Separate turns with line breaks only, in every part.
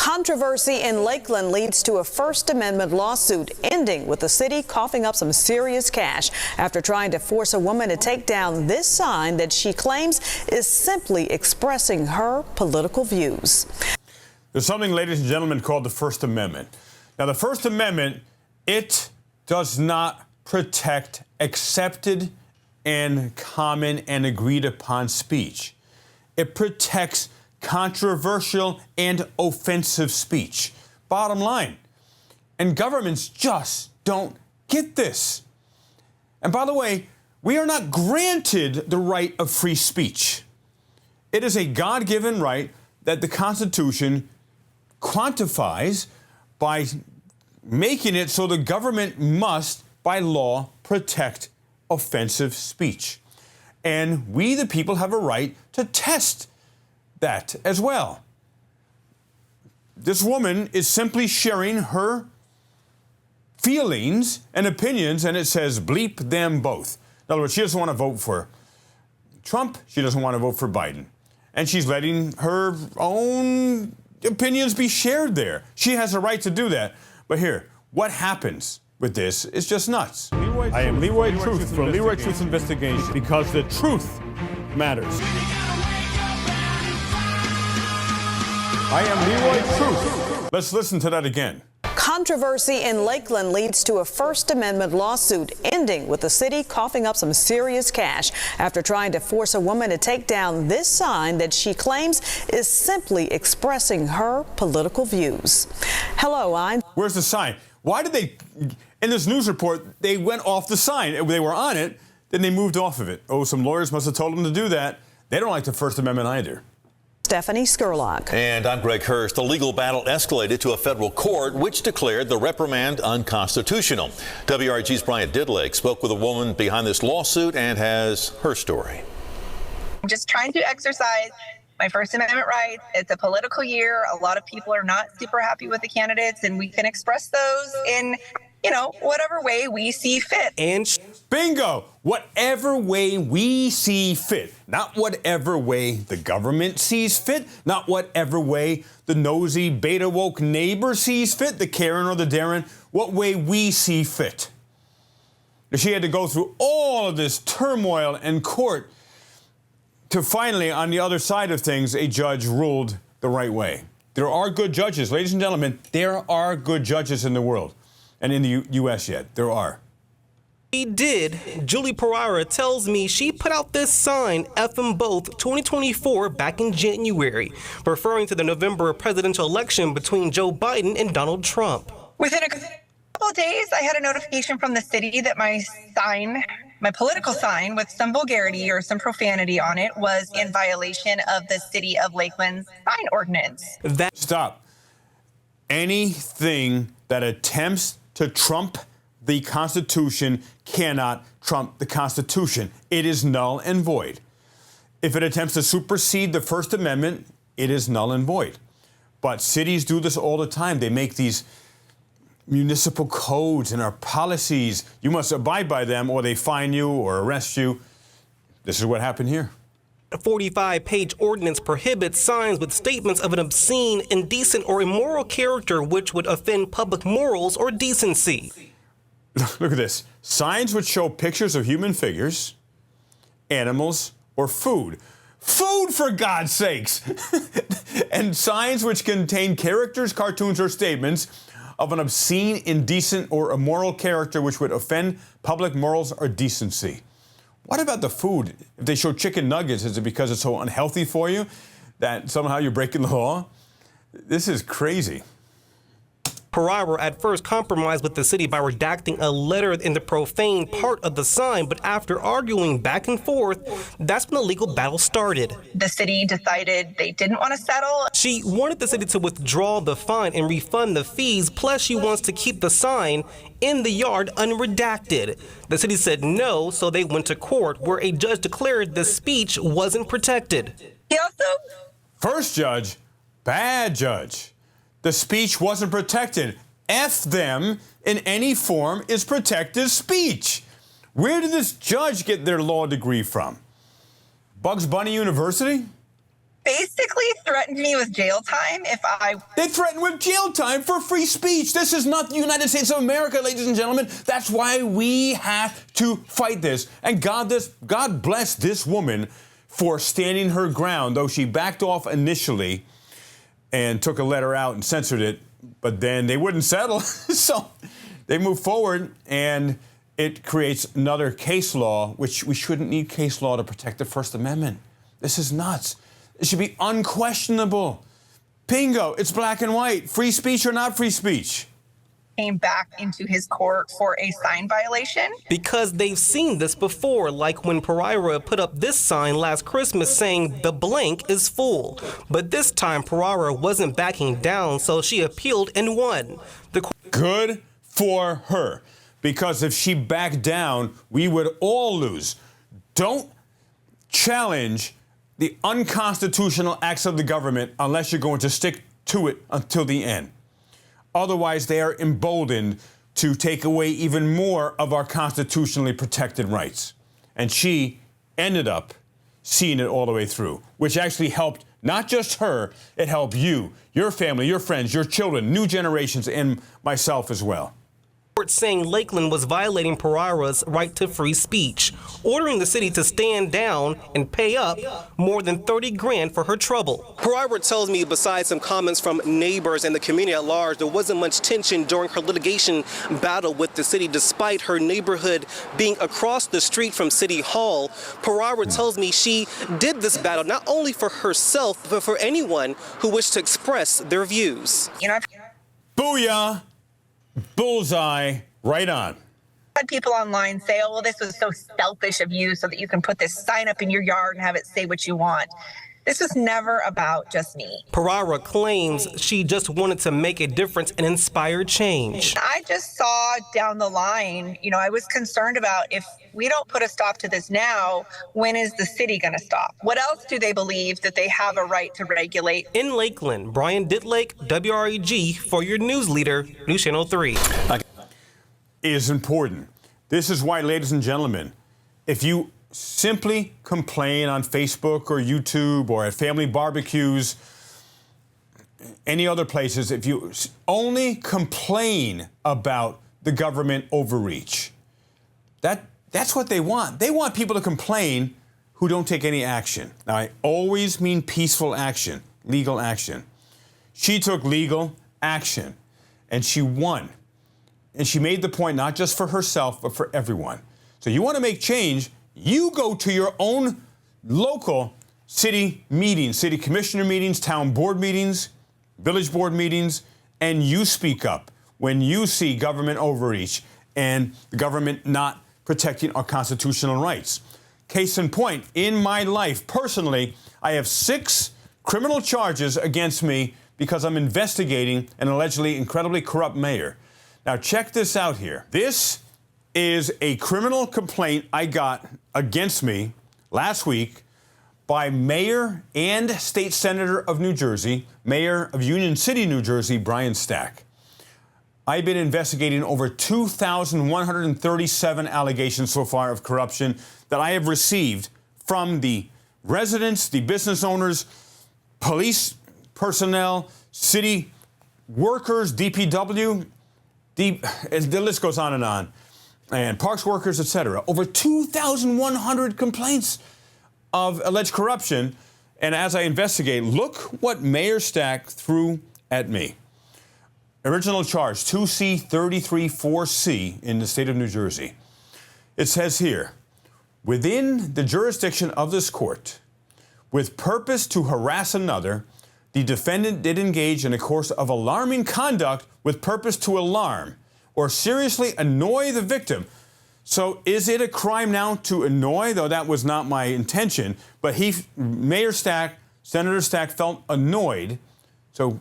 Controversy in Lakeland leads to a First Amendment lawsuit ending with the city coughing up some serious cash after trying to force a woman to take down this sign that she claims is simply expressing her political views.
There's something, ladies and gentlemen, called the First Amendment. Now, the First Amendment, it does not protect accepted and common and agreed upon speech. It protects controversial and offensive speech. Bottom line. And governments just don't get this. And by the way, we are not granted the right of free speech. It is a God-given right that the Constitution quantifies by making it so the government must, by law, protect offensive speech. And we, the people, have a right to test that as well. This woman is simply sharing her feelings and opinions, and it says bleep them both. In other words, she doesn't want to vote for Trump. She doesn't want to vote for Biden. And she's letting her own opinions be shared there. She has a right to do that. But here, what happens with this is just nuts. I am Leroy Truth from Leroy Truth Investigation, because the truth matters. I am Leroy Truth. Let's listen to that again.
Controversy in Lakeland leads to a First Amendment lawsuit ending with the city coughing up some serious cash after trying to force a woman to take down this sign that she claims is simply expressing her political views. Hello,
Where's the sign? Why did they, in this news report, they went off the sign. They were on it, then they moved off of it. Oh, some lawyers must have told them to do that. They don't like the First Amendment either.
Stephanie Skurlock.
And I'm Greg Hurst. The legal battle escalated to a federal court, which declared the reprimand unconstitutional. WRG's Bryant Didlake spoke with a woman behind this lawsuit and has her story.
I'm just trying to exercise my First Amendment rights. It's a political year. A lot of people are not super happy with the candidates, and we can express those in, whatever way we see fit.
And bingo! Whatever way we see fit. Not whatever way the government sees fit. Not whatever way the nosy, beta woke neighbor sees fit, the Karen or the Darren. What way we see fit. She had to go through all of this turmoil in court to finally, on the other side of things, a judge ruled the right way. There are good judges. Ladies and gentlemen, there are good judges in the world. And in the U.S. yet, there are.
She did. Julie Pereira tells me she put out this sign, F them both, 2024, back in January, referring to the November presidential election between Joe Biden and Donald Trump.
Within a couple of days, I had a notification from the city that my political sign with some vulgarity or some profanity on it was in violation of the City of Lakeland's sign ordinance.
Stop. Anything that attempts to trump the Constitution cannot trump the Constitution. It is null and void. If it attempts to supersede the First Amendment, it is null and void. But cities do this all the time. They make these municipal codes and our policies. You must abide by them or they fine you or arrest you. This is what happened here.
A 45-page ordinance prohibits signs with statements of an obscene, indecent, or immoral character which would offend public morals or decency.
Look at this. Signs which show pictures of human figures, animals, or food. Food, for God's sakes! And signs which contain characters, cartoons, or statements of an obscene, indecent, or immoral character which would offend public morals or decency. What about the food? If they show chicken nuggets, is it because it's so unhealthy for you that somehow you're breaking the law? This is crazy.
Pereira at first compromised with the city by redacting a letter in the profane part of the sign, but after arguing back and forth, that's when the legal battle started.
The city decided they didn't want to settle.
She wanted the city to withdraw the fine and refund the fees, plus she wants to keep the sign in the yard unredacted. The city said no, so they went to court, where a judge declared the speech wasn't protected.
He also...
First judge, bad judge. The speech wasn't protected. F them in any form is protected speech. Where did this judge get their law degree from? Bugs Bunny University?
Basically threatened me with jail time if I...
They threaten with jail time for free speech. This is not the United States of America, ladies and gentlemen. That's why we have to fight this. And God bless this woman for standing her ground, though she backed off initially and took a letter out and censored it, but then they wouldn't settle. So they moved forward, and it creates another case law, which we shouldn't need case law to protect the First Amendment. This is nuts. It should be unquestionable. Bingo, it's black and white. Free speech or not free speech.
Came back into his court for a sign violation.
Because they've seen this before, like when Pereira put up this sign last Christmas saying the blank is full. But this time Pereira wasn't backing down, so she appealed and won.
Good for her, because if she backed down, we would all lose. Don't challenge the unconstitutional acts of the government unless you're going to stick to it until the end. Otherwise, they are emboldened to take away even more of our constitutionally protected rights. And she ended up seeing it all the way through, which actually helped not just her, it helped you, your family, your friends, your children, new generations, and myself as well.
Saying Lakeland was violating Pereira's right to free speech, ordering the city to stand down and pay up more than $30 grand for her trouble. Pereira tells me besides some comments from neighbors and the community at large, there wasn't much tension during her litigation battle with the city, despite her neighborhood being across the street from City Hall. Pereira tells me she did this battle not only for herself, but for anyone who wished to express their views.
Booyah! Bullseye, right on.
Had people online say, oh, well, this was so selfish of you so that you can put this sign up in your yard and have it say what you want. This was never about just me.
Pereira claims she just wanted to make a difference and inspire change.
I just saw down the line, I was concerned about if we don't put a stop to this now, when is the city going to stop? What else do they believe that they have a right to regulate?
In Lakeland, Brian Ditlake, WREG, for your news leader, News Channel 3.
Is important. This is why, ladies and gentlemen, if you simply complain on Facebook or YouTube or at family barbecues, any other places, if you only complain about the government overreach, that's what they want. They want people to complain who don't take any action. Now, I always mean peaceful action, legal action. She took legal action, and she won. And she made the point not just for herself, but for everyone. So you want to make change, you go to your own local city meetings, city commissioner meetings, town board meetings, village board meetings, and you speak up when you see government overreach and the government not protecting our constitutional rights. Case in point, in my life, personally, I have 6 criminal charges against me because I'm investigating an allegedly incredibly corrupt mayor. Now, check this out here. This is a criminal complaint I got against me last week by Mayor and State Senator of New Jersey, Mayor of Union City, New Jersey, Brian Stack. I've been investigating over 2,137 allegations so far of corruption that I have received from the residents, the business owners, police personnel, city workers, DPW, the list goes on, and parks workers, etc. Over 2,100 complaints of alleged corruption. And as I investigate, look what Mayor Stack threw at me. Original charge, 2C-33-4C in the state of New Jersey. It says here, within the jurisdiction of this court, with purpose to harass another, the defendant did engage in a course of alarming conduct with purpose to alarm or seriously annoy the victim. So is it a crime now to annoy, though that was not my intention, but Mayor Stack, Senator Stack felt annoyed, so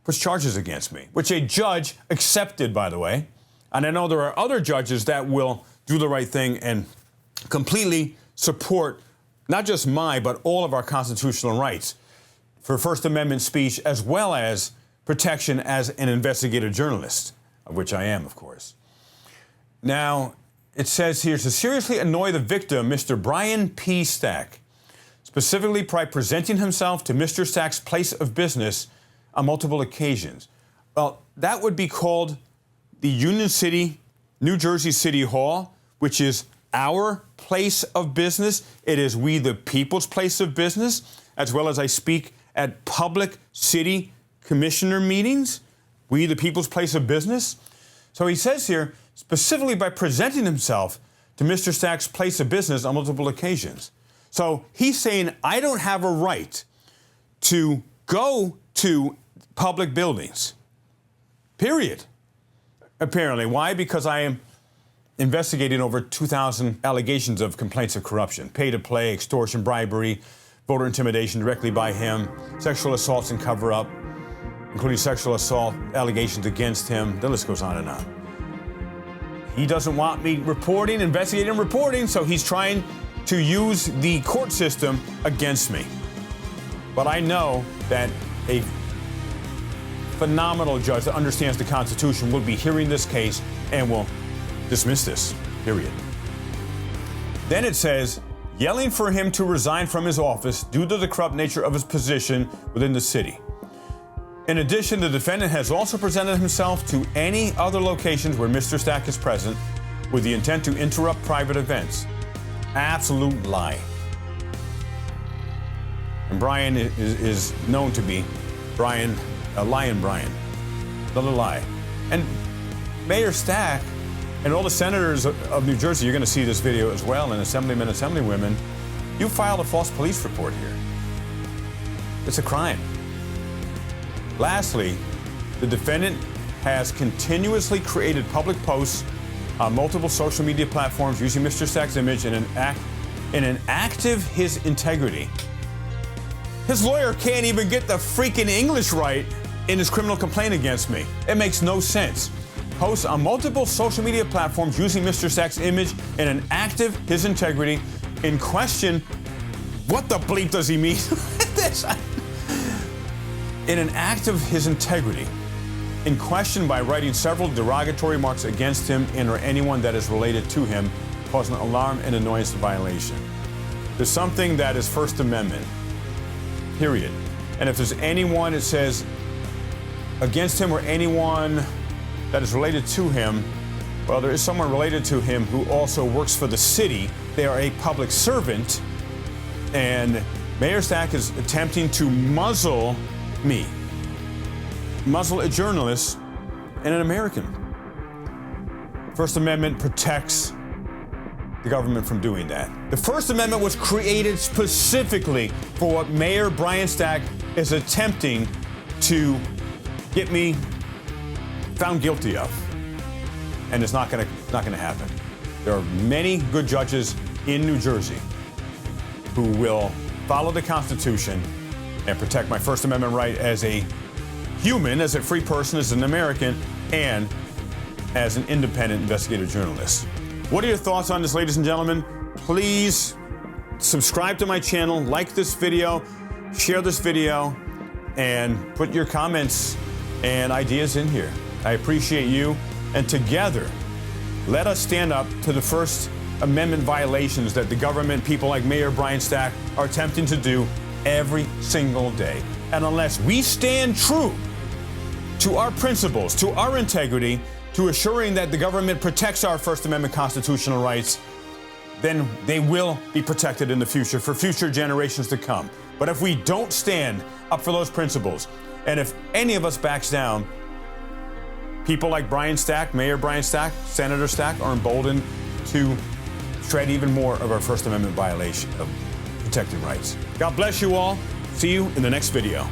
puts charges against me, which a judge accepted, by the way. And I know there are other judges that will do the right thing and completely support not just my, but all of our constitutional rights for First Amendment speech, as well as protection as an investigative journalist, of which I am, of course. Now, it says here, to seriously annoy the victim, Mr. Brian P. Stack specifically by presenting himself to Mr. Stack's place of business on multiple occasions. Well, that would be called the Union City, New Jersey City Hall, which is our place of business. It is we the people's place of business, as well as I speak at public city commissioner meetings, we the people's place of business. So he says here, specifically by presenting himself to Mr. Stack's place of business on multiple occasions. So he's saying, I don't have a right to go to public buildings, period. Apparently. Why? Because I am investigating over 2,000 allegations of complaints of corruption, pay to play, extortion, bribery, voter intimidation directly by him, sexual assaults and cover-up, including sexual assault allegations against him. The list goes on and on. He doesn't want me reporting, investigating, and reporting, so he's trying to use the court system against me. But I know that a phenomenal judge that understands the Constitution will be hearing this case and will dismiss this, period. Then it says, yelling for him to resign from his office due to the corrupt nature of his position within the city. In addition, the defendant has also presented himself to any other locations where Mr. Stack is present with the intent to interrupt private events. Absolute lie. And Brian is known to be Lion Brian. Another lie. And Mayor Stack and all the senators of New Jersey, you're going to see this video as well, and assemblymen, assemblywomen, you filed a false police report here. It's a crime. Lastly, the defendant has continuously created public posts on multiple social media platforms using Mr. Stack's image in an act of his integrity. His lawyer can't even get the freaking English right in his criminal complaint against me. It makes no sense. Posts on multiple social media platforms using Mr. Stack's image in an act of his integrity. In question, what the bleep does he mean? In an act of his integrity, in question by writing several derogatory remarks against him and or anyone that is related to him, causing alarm and annoyance violation. There's something that is First Amendment, period. And if there's anyone, it says, against him or anyone that is related to him, well, there is someone related to him who also works for the city. They are a public servant, and Mayor Stack is attempting to muzzle me, muzzle a journalist and an American. First Amendment protects the government from doing that. The First Amendment was created specifically for what Mayor Brian Stack is attempting to get me found guilty of, and it's not going to happen. There are many good judges in New Jersey who will follow the Constitution and protect my First Amendment right as a human, as a free person, as an American, and as an independent investigative journalist. What are your thoughts on this, ladies and gentlemen? Please subscribe to my channel, like this video, share this video, and put your comments and ideas in here. I appreciate you, and together, let us stand up to the First Amendment violations that the government, people like Mayor Brian Stack, are attempting to do every single day. And unless we stand true to our principles, to our integrity, to assuring that the government protects our First Amendment constitutional rights, then they will be protected in the future for future generations to come. But if we don't stand up for those principles, and if any of us backs down, people like Brian Stack, Mayor Brian Stack, Senator Stack are emboldened to shred even more of our First Amendment violation of protecting rights. God bless you all. See you in the next video.